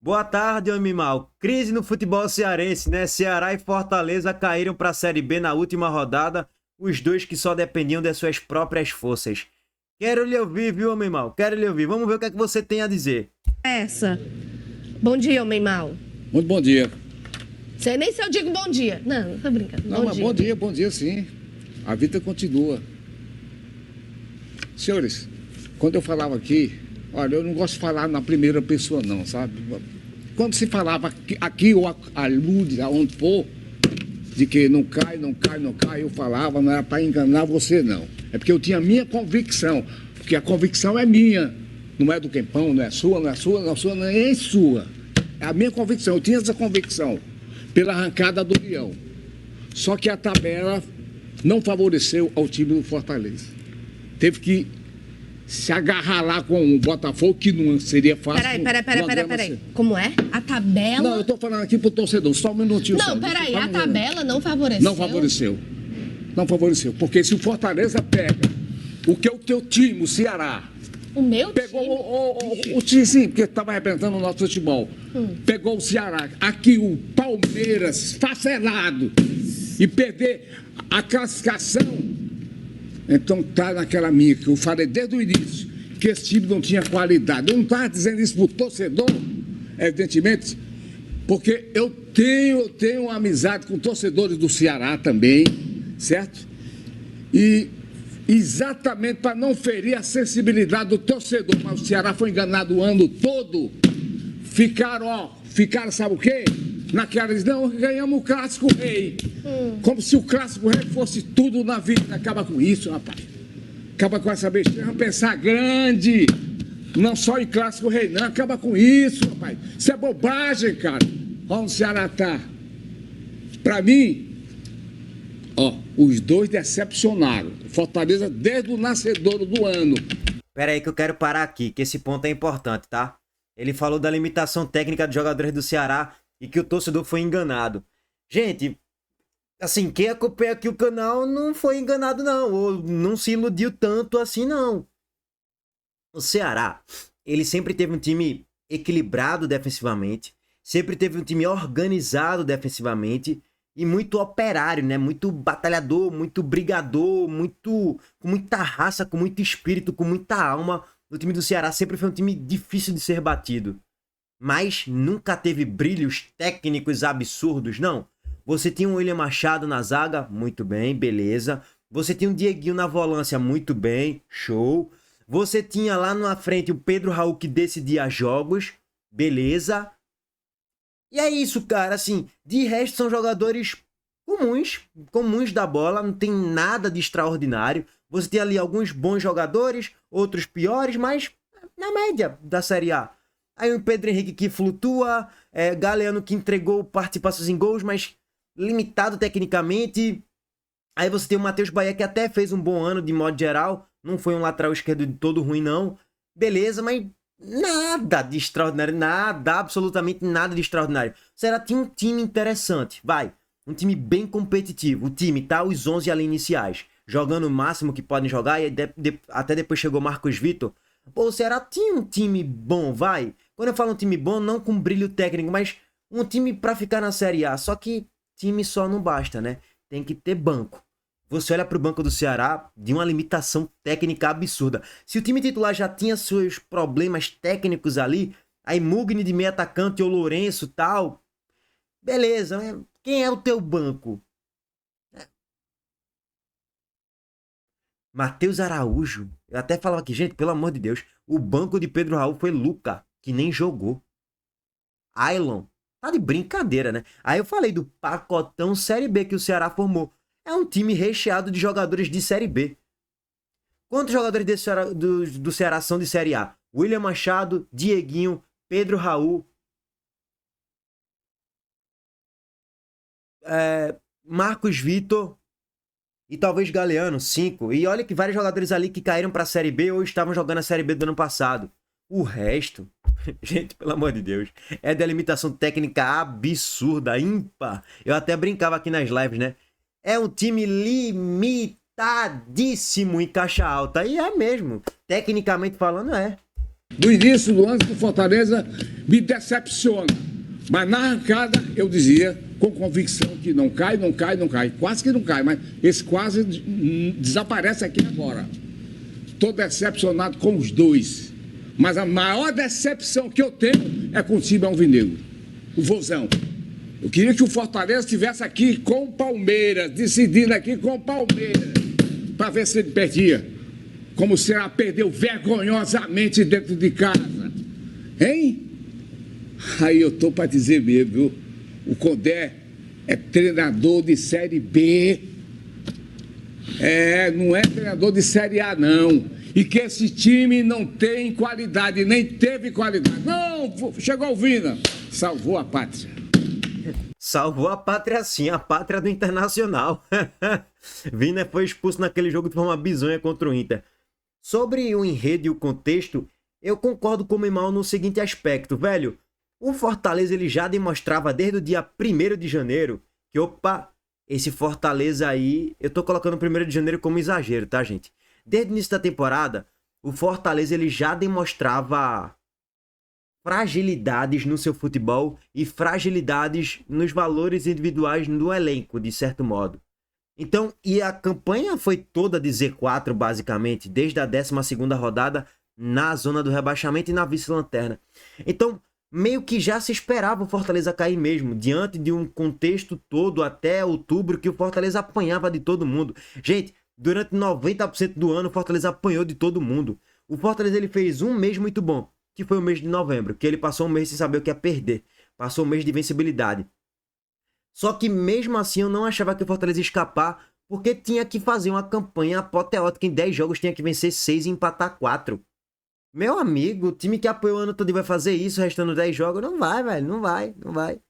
Boa tarde, homem mal. Crise no futebol cearense, né? Ceará e Fortaleza caíram para a Série B na última rodada, os dois que só dependiam das suas próprias forças. Quero lhe ouvir, viu, homem mal? Quero lhe ouvir. Vamos ver o que é que você tem a dizer. Essa. Bom dia, homem mal. Muito bom dia. Sei nem se eu digo bom dia. Não, tô brincando. Não, mas bom dia sim. A vida continua. Senhores, quando eu falava aqui, olha, eu não gosto de falar na primeira pessoa não, sabe? Quando se falava aqui ou alude aonde for, de que não cai, eu falava, não era para enganar você não. É porque eu tinha minha convicção, porque a convicção é minha, não é do Quempão, não é sua, não é sua. É a minha convicção, eu tinha essa convicção pela arrancada do Leão. Só que a tabela não favoreceu ao time do Fortaleza. Teve que se agarrar lá com o Botafogo, que não seria fácil. Peraí. Como é? A tabela... Não, eu tô falando aqui pro torcedor, só um minutinho. Não, peraí, a tabela não favoreceu? Não favoreceu, porque se o Fortaleza pega o que é o teu time, o Ceará... O meu pegou time? o time, sim, porque estava representando o nosso futebol. Pegou o Ceará, aqui o Palmeiras, facelado, e perder a classificação... Então tá naquela minha que eu falei desde o início, que esse time não tinha qualidade. Eu não estava dizendo isso para o torcedor, evidentemente, porque eu tenho uma amizade com torcedores do Ceará também, certo? E exatamente para não ferir a sensibilidade do torcedor, mas o Ceará foi enganado o ano todo. Ficaram, sabe o quê? Naquela, não, ganhamos o Clássico Rei. Como se o Clássico Rei fosse tudo na vida. Acaba com isso, rapaz. Acaba com essa besteira. Vamos pensar grande. Não só em Clássico Rei, não. Acaba com isso, rapaz. Isso é bobagem, cara. Olha onde o Ceará tá. Pra mim, ó, os dois decepcionaram. Fortaleza desde o nascedouro do ano. Pera aí que eu quero parar aqui, que esse ponto é importante, tá? Ele falou da limitação técnica dos jogadores do Ceará e que o torcedor foi enganado. Gente, assim, quem acompanha aqui o canal não foi enganado não, ou não se iludiu tanto assim não. O Ceará, ele sempre teve um time equilibrado defensivamente, sempre teve um time organizado defensivamente e muito operário, né? Muito batalhador, muito brigador, com muita raça, com muito espírito, com muita alma. O time do Ceará sempre foi um time difícil de ser batido. Mas nunca teve brilhos técnicos absurdos, não. Você tinha um William Machado na zaga, muito bem, beleza. Você tinha um Dieguinho na volância, muito bem, show. Você tinha lá na frente o Pedro Raul que decidia jogos, beleza. E é isso, cara, assim, de resto são jogadores comuns da bola, não tem nada de extraordinário. Você tem ali alguns bons jogadores, outros piores, mas na média da Série A. Aí o Pedro Henrique que flutua, Galeano que entregou participações em gols, mas limitado tecnicamente. Aí você tem o Matheus Bahia que até fez um bom ano de modo geral, não foi um lateral esquerdo de todo ruim não. Beleza, mas nada de extraordinário, nada, absolutamente nada de extraordinário. Será que tinha um time interessante, vai, um time bem competitivo, o time tá os 11 ali iniciais, jogando o máximo que podem jogar, e até depois chegou Marcos Vitor. Pô, o Ceará tinha um time bom, vai. Quando eu falo um time bom, não com brilho técnico, mas um time pra ficar na Série A. Só que time só não basta, né? Tem que ter banco. Você olha pro banco do Ceará, de uma limitação técnica absurda. Se o time titular já tinha seus problemas técnicos ali, aí Mugni de meio atacante ou Lourenço tal, beleza, né? Quem é o teu banco? Matheus Araújo. Eu até falava aqui, gente, pelo amor de Deus, o banco de Pedro Raul foi Luca, que nem jogou. Ailon. Tá de brincadeira, né? Aí eu falei do pacotão Série B que o Ceará formou. É um time recheado de jogadores de Série B. Quantos jogadores do Ceará são de Série A? William Machado, Dieguinho, Pedro Raul, Marcos Vitor e talvez Galeano, 5. E olha que vários jogadores ali que caíram pra Série B ou estavam jogando a Série B do ano passado. O resto, gente, pelo amor de Deus, é de limitação técnica absurda, ímpar. Eu até brincava aqui nas lives, né? É um time limitadíssimo em caixa alta. E é mesmo. Tecnicamente falando, é. Do início do ano, que o Fortaleza me decepciona. Mas na arrancada, eu dizia com convicção que não cai, não cai, não cai. Quase que não cai, mas esse quase desaparece aqui agora. Estou decepcionado com os dois. Mas a maior decepção que eu tenho é com o time alvinegro, o Vozão. Eu queria que o Fortaleza estivesse aqui com o Palmeiras, decidindo aqui com o Palmeiras, para ver se ele perdia. Como o Ceará perdeu vergonhosamente dentro de casa. Hein? Aí eu estou para dizer mesmo, viu? O Condé é treinador de Série B. Não é treinador de Série A, não. E que esse time não tem qualidade, nem teve qualidade. Não, chegou o Vina, salvou a pátria. Salvou a pátria sim, a pátria do Internacional. Vina foi expulso naquele jogo de forma bizonha contra o Inter. Sobre o enredo e o contexto, eu concordo com o Mimal no seguinte aspecto, velho. O Fortaleza ele já demonstrava desde o dia 1º de janeiro que, opa, esse Fortaleza aí, eu tô colocando o 1º de janeiro como exagero, tá, gente? Desde o início da temporada, o Fortaleza ele já demonstrava fragilidades no seu futebol e fragilidades nos valores individuais do elenco, de certo modo. Então, e a campanha foi toda de Z4, basicamente, desde a 12ª rodada na zona do rebaixamento e na vice-lanterna. Então, meio que já se esperava o Fortaleza cair mesmo, diante de um contexto todo até outubro que o Fortaleza apanhava de todo mundo. Gente, durante 90% do ano o Fortaleza apanhou de todo mundo. O Fortaleza ele fez um mês muito bom, que foi o mês de novembro, que ele passou um mês sem saber o que ia perder. Passou um mês de vencibilidade. Só que mesmo assim eu não achava que o Fortaleza ia escapar, porque tinha que fazer uma campanha apoteótica. Em 10 jogos tinha que vencer 6 e empatar 4. Meu amigo, o time que apoiou o ano todo vai fazer isso, restando 10 jogos? Não vai, velho, não vai.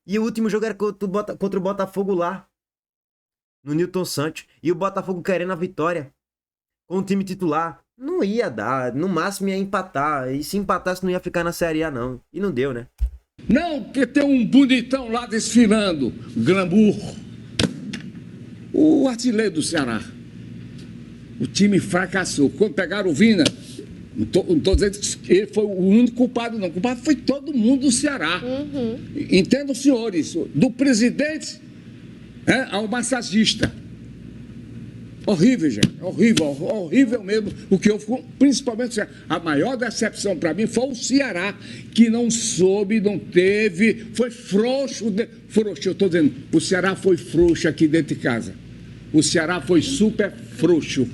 E o último jogo era contra o Botafogo lá, no Newton Santos. E o Botafogo querendo a vitória, com o time titular. Não ia dar, no máximo ia empatar. E se empatasse não ia ficar na Série A não. E não deu, né? Não, porque tem um bonitão lá desfilando, glamour. O artilheiro do Ceará. O time fracassou. Quando pegaram o Vina, não estou dizendo que ele foi o único culpado, não. O culpado foi todo mundo do Ceará. Entendam, senhores, do presidente ao massagista. Horrível, gente. Horrível mesmo. O que eu fico, principalmente, a maior decepção para mim foi o Ceará, que não soube, não teve, foi frouxo. Frouxo, eu estou dizendo, o Ceará foi frouxo aqui dentro de casa. O Ceará foi super frouxo.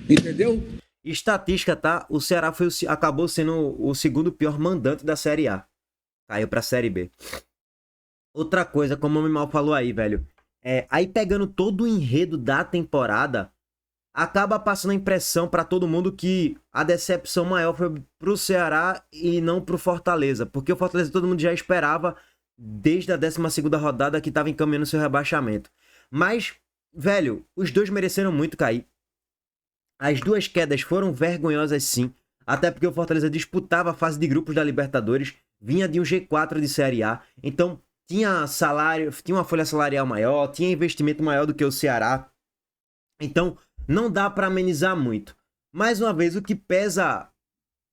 Entendeu? Estatística, tá? O Ceará acabou sendo o segundo pior mandante da Série A. Caiu pra Série B. Outra coisa, como o Mimal falou aí, velho. Aí pegando todo o enredo da temporada, acaba passando a impressão pra todo mundo que a decepção maior foi pro Ceará e não pro Fortaleza. Porque o Fortaleza todo mundo já esperava desde a 12ª rodada que tava encaminhando seu rebaixamento. Mas, velho, os dois mereceram muito cair. As duas quedas foram vergonhosas sim, até porque o Fortaleza disputava a fase de grupos da Libertadores, vinha de um G4 de Série A, então tinha salário, tinha uma folha salarial maior, tinha investimento maior do que o Ceará, então não dá para amenizar muito. Mais uma vez, o que pesa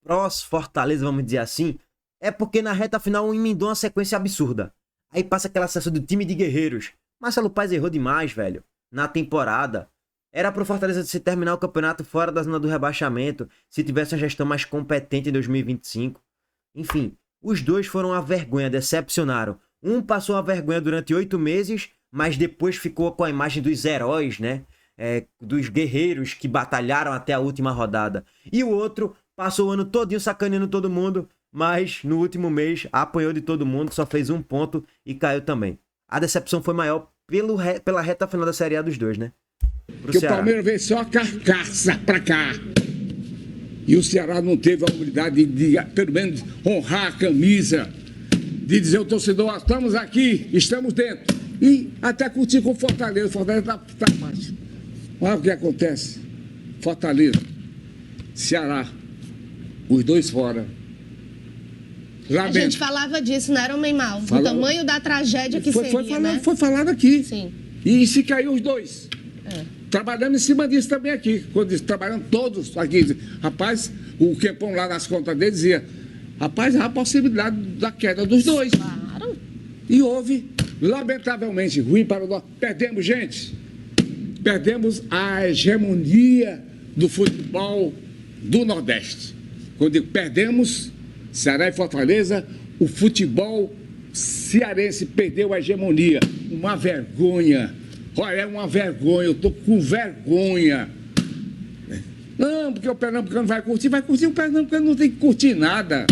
pros Fortaleza, vamos dizer assim, é porque na reta final emendou uma sequência absurda. Aí passa aquela sensação do time de guerreiros. Marcelo Paes errou demais, velho, na temporada. Era pro Fortaleza se terminar o campeonato fora da zona do rebaixamento, se tivesse uma gestão mais competente em 2025. Enfim, os dois foram a vergonha, decepcionaram. Um passou a vergonha durante 8 meses, mas depois ficou com a imagem dos heróis, né? Dos guerreiros que batalharam até a última rodada. E o outro passou o ano todinho sacaneando todo mundo, mas no último mês apanhou de todo mundo, só fez 1 ponto e caiu também. A decepção foi maior pela reta final da Série A dos dois, né? Porque o Palmeiras veio só a carcaça pra cá. E o Ceará não teve a humildade de, pelo menos, honrar a camisa, de dizer ao torcedor, estamos aqui, estamos dentro. E até curtir com o Fortaleza. O Fortaleza tá baixo. Olha o que acontece. Fortaleza, Ceará, os dois fora. A gente falava disso, não era um bem mal. O tamanho da tragédia que seria, né? Foi falado aqui. Sim. E se caiu os dois? trabalhamos em cima disso também aqui. Quando trabalhamos todos aqui. Rapaz, o Quempão lá nas contas dele dizia, rapaz, há a possibilidade da queda dos dois. Claro. E houve, lamentavelmente, ruim para nós. Perdemos, gente. Perdemos a hegemonia do futebol do Nordeste. Quando digo perdemos, Ceará e Fortaleza, o futebol cearense perdeu a hegemonia. Uma vergonha. Olha, é uma vergonha, eu estou com vergonha. Não, porque o Pernambucano vai curtir o Pernambucano não tem que curtir nada.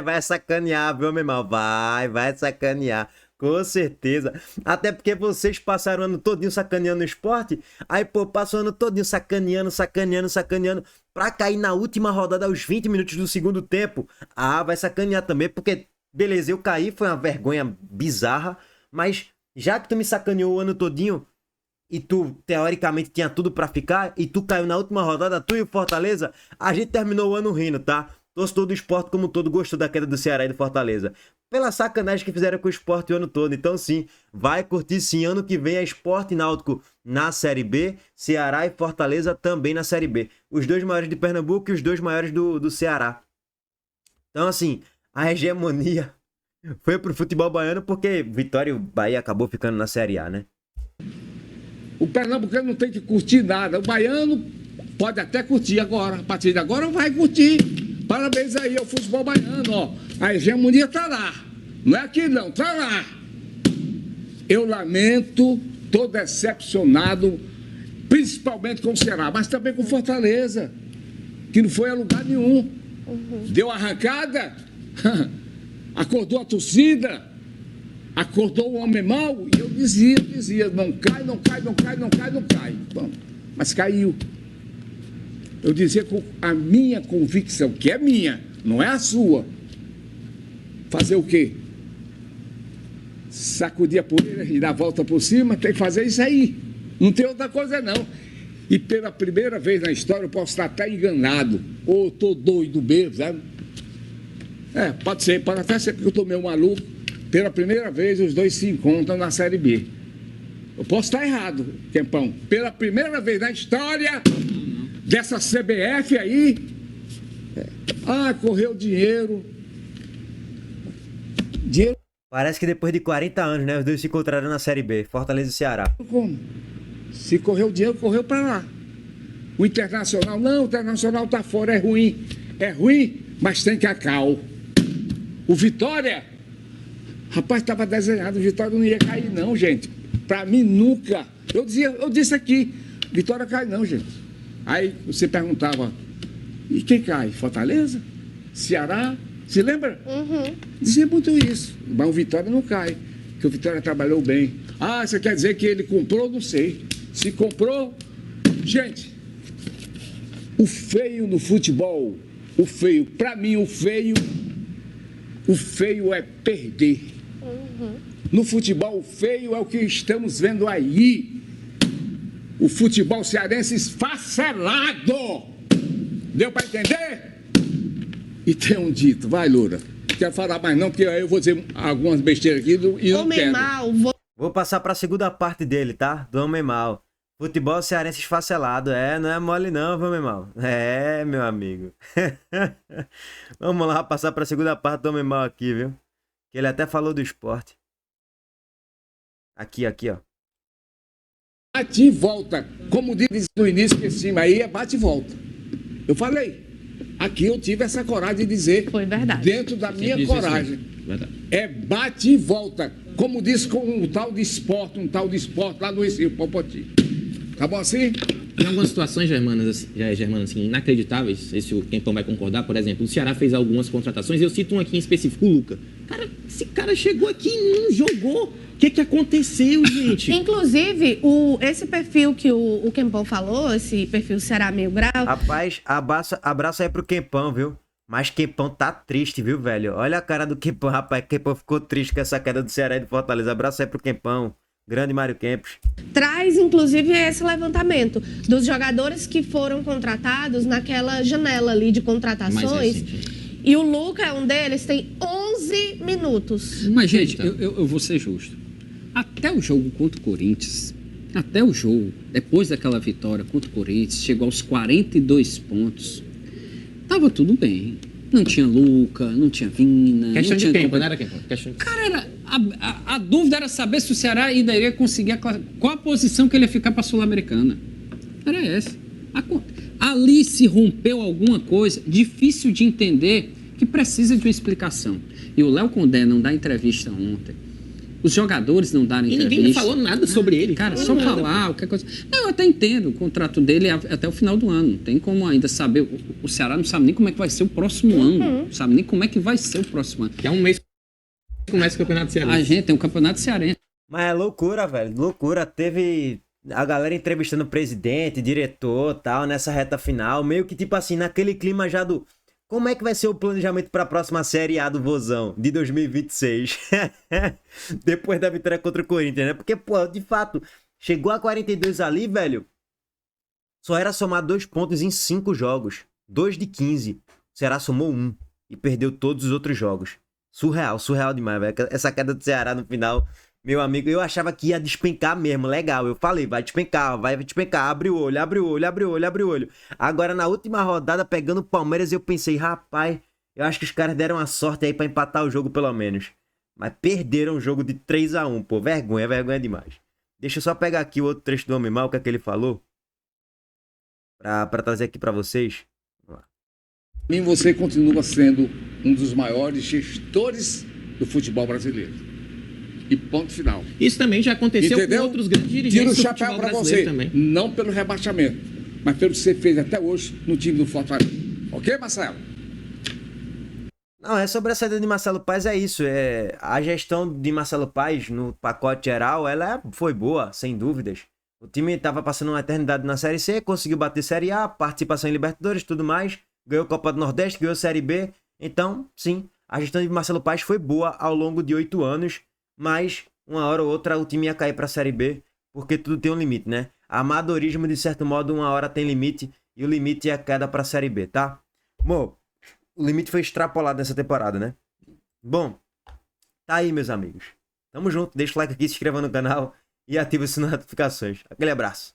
Vai sacanear, viu, meu irmão? Vai sacanear. Com certeza. Até porque vocês passaram o ano todinho sacaneando o esporte. Aí, pô, passam o ano todinho sacaneando. Pra cair na última rodada aos 20 minutos do segundo tempo. Ah, vai sacanear também. Porque, beleza, eu caí, foi uma vergonha bizarra. Mas, já que tu me sacaneou o ano todinho, e tu, teoricamente, tinha tudo pra ficar, e tu caiu na última rodada, tu e o Fortaleza, a gente terminou o ano rindo, tá? Torcedor do esporte como todo gostou da queda do Ceará e do Fortaleza. Pela sacanagem que fizeram com o esporte o ano todo. Então sim, vai curtir sim. Ano que vem é Sport e Náutico na Série B, Ceará e Fortaleza também na Série B. Os dois maiores de Pernambuco e os dois maiores do Ceará. Então assim, a hegemonia foi pro futebol baiano porque Vitória e o Bahia acabou ficando na Série A, né? O pernambucano não tem que curtir nada. O baiano pode até curtir agora. A partir de agora vai curtir. Parabéns aí ao futebol baiano, ó. A hegemonia tá lá. Não é aqui não, tá lá. Eu lamento, tô decepcionado, principalmente com o Ceará, mas também com Fortaleza, que não foi a lugar nenhum. Deu arrancada, acordou a torcida, acordou o homem mau, e eu dizia, não cai. Bom, mas caiu. Eu dizia com a minha convicção, que é minha, não é a sua. Fazer o quê? Sacudir a poeira e dar a volta por cima, tem que fazer isso aí. Não tem outra coisa, não. E pela primeira vez na história, eu posso estar até enganado. Ou estou doido mesmo, sabe? Pode ser, pode até ser porque eu estou meio maluco. Pela primeira vez, os dois se encontram na Série B. Eu posso estar errado, Quempão. Pela primeira vez na história dessa CBF aí, correu dinheiro. Parece que depois de 40 anos, né? Os dois se encontraram na Série B, Fortaleza e Ceará. Como? Se correu dinheiro, correu para lá. O Internacional, não, o Internacional tá fora, é ruim. É ruim, mas tem cacau. O Vitória, rapaz, estava desenhado, o Vitória não ia cair não, gente. Para mim, nunca. Eu disse aqui, Vitória cai não, gente. Aí você perguntava, e quem cai? Fortaleza? Ceará? Se lembra? Dizia muito isso. Mas o Vitória não cai, porque o Vitória trabalhou bem. Você quer dizer que ele comprou? Não sei. Se comprou... Gente, o feio no futebol, para mim o feio é perder. No futebol, o feio é o que estamos vendo aí. O futebol cearense esfacelado. Deu para entender? E tem um dito, vai, Loura. Não quero falar mais não, porque aí eu vou dizer algumas besteiras aqui e não quero. Vou passar para a segunda parte dele, tá? Do Homem Mal. Futebol cearense esfacelado. Não é mole não, viu, Homem Mal? Meu amigo. Vamos lá, passar para a segunda parte do Homem Mal aqui, viu? Que ele até falou do esporte. Aqui, ó. Bate e volta. Como diz no início, que esse time aí é bate e volta. Eu falei. Aqui eu tive essa coragem de dizer. Foi verdade. Dentro da minha coragem. É bate e volta. Como disse com um tal de esporte lá no Recife, Popoti. Tá bom assim? Tem algumas situações, germanas, assim, inacreditáveis, esse o Quempão vai concordar. Por exemplo, o Ceará fez algumas contratações, eu cito um aqui em específico, o Luca. Cara, esse cara chegou aqui e não jogou. O que aconteceu, gente? Inclusive, esse perfil que o Quempão falou, esse perfil Ceará Meio Grau... Rapaz, abraço aí pro Quempão, viu? Mas Quempão tá triste, viu, velho? Olha a cara do Quempão, rapaz. Quempão ficou triste com essa queda do Ceará e do Fortaleza. Abraço aí pro Quempão. Grande Mário Kempis. Traz, inclusive, esse levantamento dos jogadores que foram contratados naquela janela ali de contratações. E o Luca é um deles, tem 11 minutos. Mas, gente, eu vou ser justo. Até o jogo contra o Corinthians, Até o jogo, depois daquela vitória contra o Corinthians, chegou aos 42 pontos. Tava tudo bem. Não tinha Luca, não tinha Vina. Questão não de tinha tempo, não era tempo. Cara, a dúvida era saber se o Ceará ainda iria conseguir qual a posição que ele ia ficar para a Sul-Americana. Era essa. Ali se rompeu alguma coisa difícil de entender que precisa de uma explicação. E o Léo Condé não dá entrevista ontem. Os jogadores não deram entrevista. E ninguém falou nada sobre ele. Cara, só falar qualquer coisa. Não, eu até entendo. O contrato dele é até o final do ano. Não tem como ainda saber. O Ceará não sabe nem como é que vai ser o próximo ano. Não sabe nem como é que vai ser o próximo ano. Que é um mês que começa o Campeonato Cearense. A gente tem um Campeonato Cearense. Mas é loucura, velho. Loucura. Teve a galera entrevistando o presidente, diretor, tal, nessa reta final. Meio que, tipo assim, naquele clima já do... Como é que vai ser o planejamento para a próxima Série A do Vozão de 2026? Depois da vitória contra o Corinthians, né? Porque, pô, de fato, chegou a 42 ali, velho. Só era somar 2 pontos em 5 jogos. 2 de 15. O Ceará somou 1 e perdeu todos os outros jogos. Surreal demais, velho. Essa queda do Ceará no final, meu amigo, eu achava que ia despencar mesmo, legal. Eu falei, vai despencar. Abre o olho. Agora, na última rodada, pegando o Palmeiras, eu pensei, rapaz, eu acho que os caras deram a sorte aí pra empatar o jogo, pelo menos. Mas perderam o jogo de 3-1, pô. Vergonha demais. Deixa eu só pegar aqui o outro trecho do Homem Mal, o que é que ele falou. Pra trazer aqui pra vocês. E você continua sendo um dos maiores gestores do futebol brasileiro. E ponto final. Isso também já aconteceu Entendeu? com outros grandes dirigentes Tiro o do futebol chapéu para brasileiro você. também. Não pelo rebaixamento, mas pelo que você fez até hoje no time do Fortaleza. Ok, Marcelo? Não, é sobre a saída de Marcelo Paes, é isso. A gestão de Marcelo Paes no pacote geral, ela foi boa, sem dúvidas. O time estava passando uma eternidade na Série C, conseguiu bater Série A, participação em Libertadores, tudo mais. Ganhou Copa do Nordeste, ganhou Série B. Então, sim, a gestão de Marcelo Paes foi boa ao longo de 8 anos. Mas, uma hora ou outra, o time ia cair pra Série B, porque tudo tem um limite, né? Amadorismo, de certo modo, uma hora tem limite, e o limite é a queda pra Série B, tá? Bom, o limite foi extrapolado nessa temporada, né? Bom, tá aí, meus amigos. Tamo junto, deixa o like aqui, se inscreva no canal e ativa as notificações. Aquele abraço.